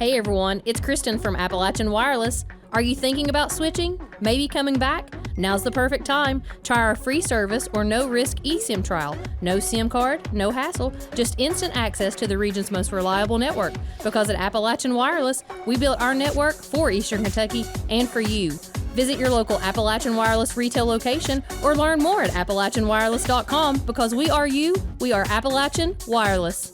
Hey everyone, it's Kristen from Appalachian Wireless. Are you thinking about switching? Maybe coming back? Now's the perfect time. Try our free service or no-risk eSIM trial. No SIM card, no hassle, just instant access to the region's most reliable network. Because at Appalachian Wireless, we built our network for Eastern Kentucky and for you. Visit your local Appalachian Wireless retail location or learn more at AppalachianWireless.com because we are you, we are Appalachian Wireless.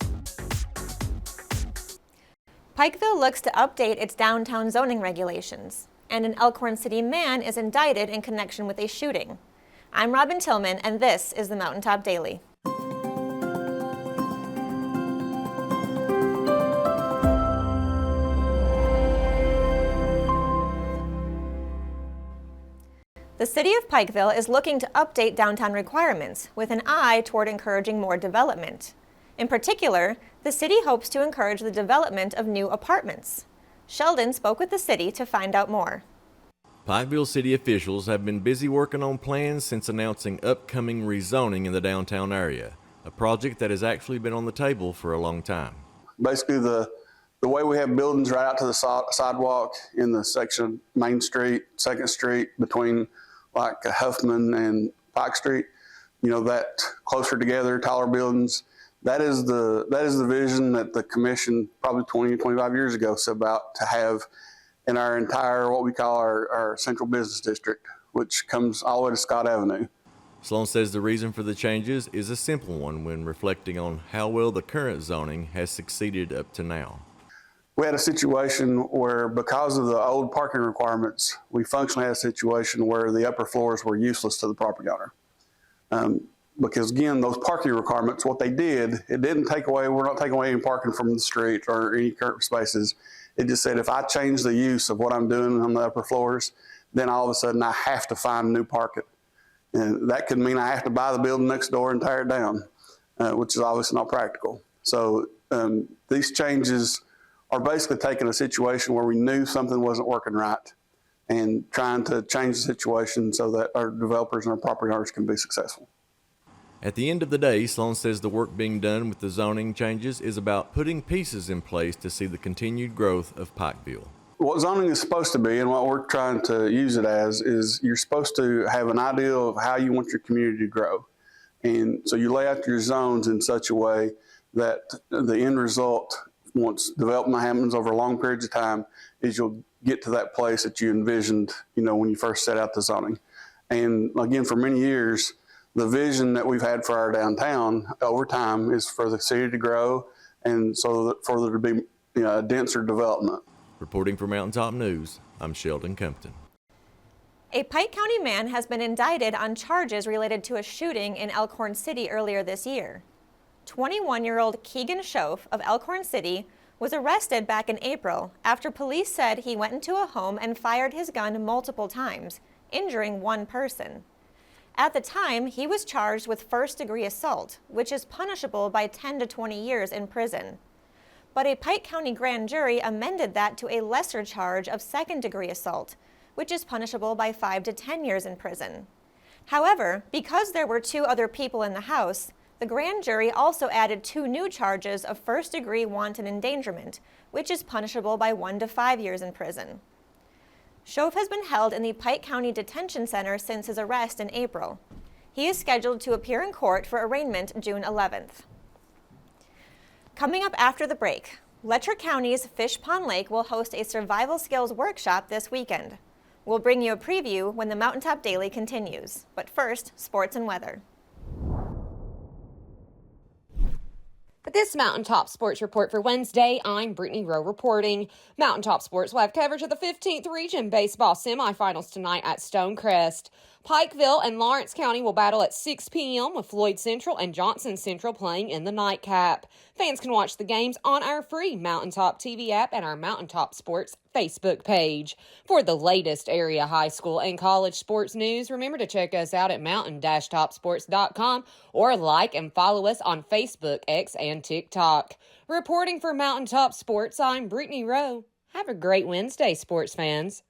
Pikeville looks to update its downtown zoning regulations, and an Elkhorn City man is indicted in connection with a shooting. I'm Robin Tillman, and this is the Mountaintop Daily. The city of Pikeville is looking to update downtown requirements with an eye toward encouraging more development. In particular, the city hopes to encourage the development of new apartments. Sheldon spoke with the city to find out more. Pikeville city officials have been busy working on plans since announcing upcoming rezoning in the downtown area, a project that has actually been on the table for a long time. Basically, the way we have buildings right out to the sidewalk in the section of Main Street, 2nd Street, between like Huffman and Pike Street, that closer together, taller buildings, that is the vision that the commission probably 20, 25 years ago set about to have in our entire, what we call our central business district, which comes all the way to Scott Avenue. Sloan says the reason for the changes is a simple one when reflecting on how well the current zoning has succeeded up to now. We had a situation where, because of the old parking requirements, we functionally had a situation where the upper floors were useless to the property owner. Because again, those parking requirements, what they did, it didn't take away, we're not taking away any parking from the street or any curb spaces. It just said, if I change the use of what I'm doing on the upper floors, then all of a sudden I have to find new parking. And that could mean I have to buy the building next door and tear it down, which is obviously not practical. So these changes are basically taking a situation where we knew something wasn't working right and trying to change the situation so that our developers and our property owners can be successful. At the end of the day, Sloan says the work being done with the zoning changes is about putting pieces in place to see the continued growth of Pikeville. What zoning is supposed to be, and what we're trying to use it as, is you're supposed to have an idea of how you want your community to grow. And so you lay out your zones in such a way that the end result, once development happens over long periods of time, is you'll get to that place that you envisioned, when you first set out the zoning. And again, for many years, the vision that we've had for our downtown over time is for the city to grow and so that for there to be a denser development. Reporting for Mountaintop News, I'm Sheldon Compton. A Pike County man has been indicted on charges related to a shooting in Elkhorn City earlier this year. 21-year-old Keegan Schoaf of Elkhorn City was arrested back in April after police said he went into a home and fired his gun multiple times, injuring one person. At the time, he was charged with first-degree assault, which is punishable by 10 to 20 years in prison. But a Pike County grand jury amended that to a lesser charge of second-degree assault, which is punishable by 5 to 10 years in prison. However, because there were 2 other people in the house, the grand jury also added 2 new charges of first-degree wanton endangerment, which is punishable by 1 to 5 years in prison. Schoaf has been held in the Pike County Detention Center since his arrest in April. He is scheduled to appear in court for arraignment June 11th. Coming up after the break, Letcher County's Fish Pond Lake will host a survival skills workshop this weekend. We'll bring you a preview when the Mountaintop Daily continues. But first, sports and weather. For this Mountaintop Sports Report for Wednesday, I'm Brittany Rowe reporting. Mountaintop Sports will have coverage of the 15th Region Baseball semifinals tonight at Stonecrest. Pikeville and Lawrence County will battle at 6 p.m. with Floyd Central and Johnson Central playing in the nightcap. Fans can watch the games on our free Mountaintop TV app and our Mountaintop Sports Facebook page. For the latest area high school and college sports news, remember to check us out at mountain-topsports.com or like and follow us on Facebook, X, and TikTok. Reporting for Mountaintop Sports, I'm Brittany Rowe. Have a great Wednesday, sports fans.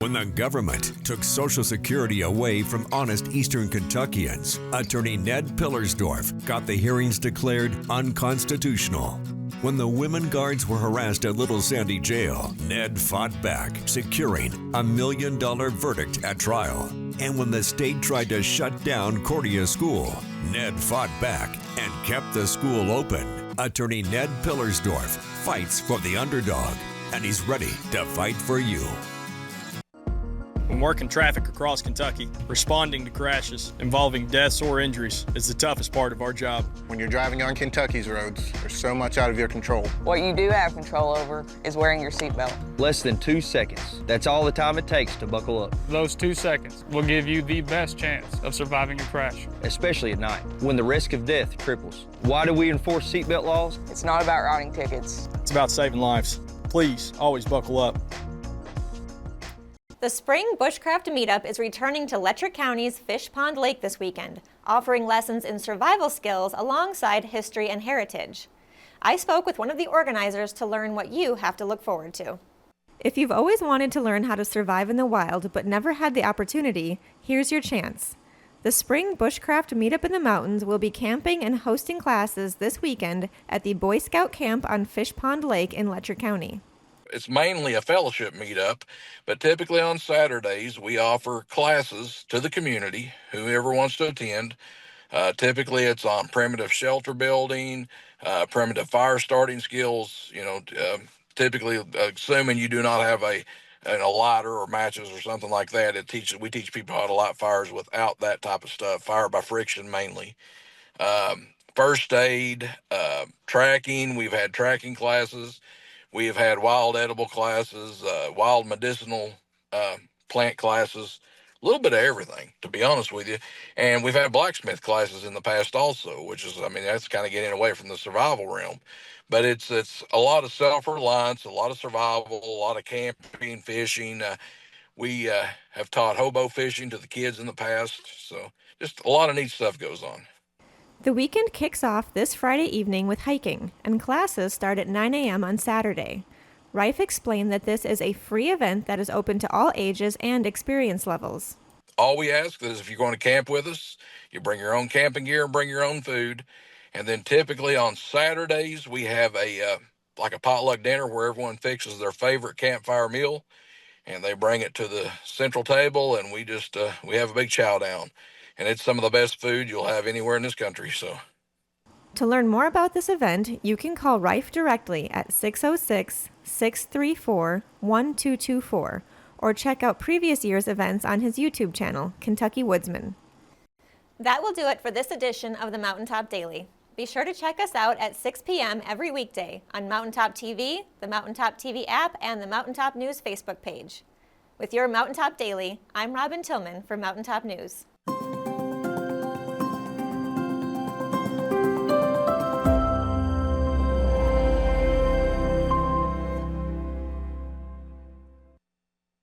when the government took Social Security away from honest Eastern Kentuckians, Attorney Ned Pillersdorf got the hearings declared unconstitutional. When the women guards were harassed at Little Sandy Jail, Ned fought back, securing a $1 million verdict at trial. And when the state tried to shut down Cordia School, Ned fought back and kept the school open. Attorney Ned Pillersdorf fights for the underdog, and he's ready to fight for you. When working traffic across Kentucky, responding to crashes involving deaths or injuries is the toughest part of our job. When you're driving on Kentucky's roads, there's so much out of your control. What you do have control over is wearing your seatbelt. Less than 2 seconds. That's all the time it takes to buckle up. Those 2 seconds will give you the best chance of surviving a crash. Especially at night, when the risk of death triples. Why do we enforce seatbelt laws? It's not about writing tickets. It's about saving lives. Please, always buckle up. The Spring Bushcraft Meetup is returning to Letcher County's Fish Pond Lake this weekend, offering lessons in survival skills alongside history and heritage. I spoke with one of the organizers to learn what you have to look forward to. If you've always wanted to learn how to survive in the wild but never had the opportunity, here's your chance. The Spring Bushcraft Meetup in the Mountains will be camping and hosting classes this weekend at the Boy Scout Camp on Fish Pond Lake in Letcher County. It's mainly a fellowship meetup, but typically on Saturdays we offer classes to the community, whoever wants to attend. Typically it's on primitive shelter building, primitive fire starting skills, typically assuming you do not have a lighter or matches or something like that. We teach people how to light fires without that type of stuff, fire by friction mainly. First aid, tracking, we've had tracking classes. We have had wild edible classes, wild medicinal plant classes, a little bit of everything, to be honest with you. And we've had blacksmith classes in the past also, which is, that's kind of getting away from the survival realm. But it's a lot of self-reliance, a lot of survival, a lot of camping, fishing. We have taught hobo fishing to the kids in the past. So just a lot of neat stuff goes on. The weekend kicks off this Friday evening with hiking, and classes start at 9 a.m. on Saturday. Rife explained that this is a free event that is open to all ages and experience levels. All we ask is if you're going to camp with us, you bring your own camping gear and bring your own food. And then typically on Saturdays, we have a potluck dinner where everyone fixes their favorite campfire meal, and they bring it to the central table, and we have a big chow down. And it's some of the best food you'll have anywhere in this country. So, to learn more about this event, you can call Rife directly at 606-634-1224 or check out previous year's events on his YouTube channel, Kentucky Woodsman. That will do it for this edition of the Mountaintop Daily. Be sure to check us out at 6 p.m. every weekday on Mountaintop TV, the Mountaintop TV app, and the Mountaintop News Facebook page. With your Mountaintop Daily, I'm Robin Tillman for Mountaintop News.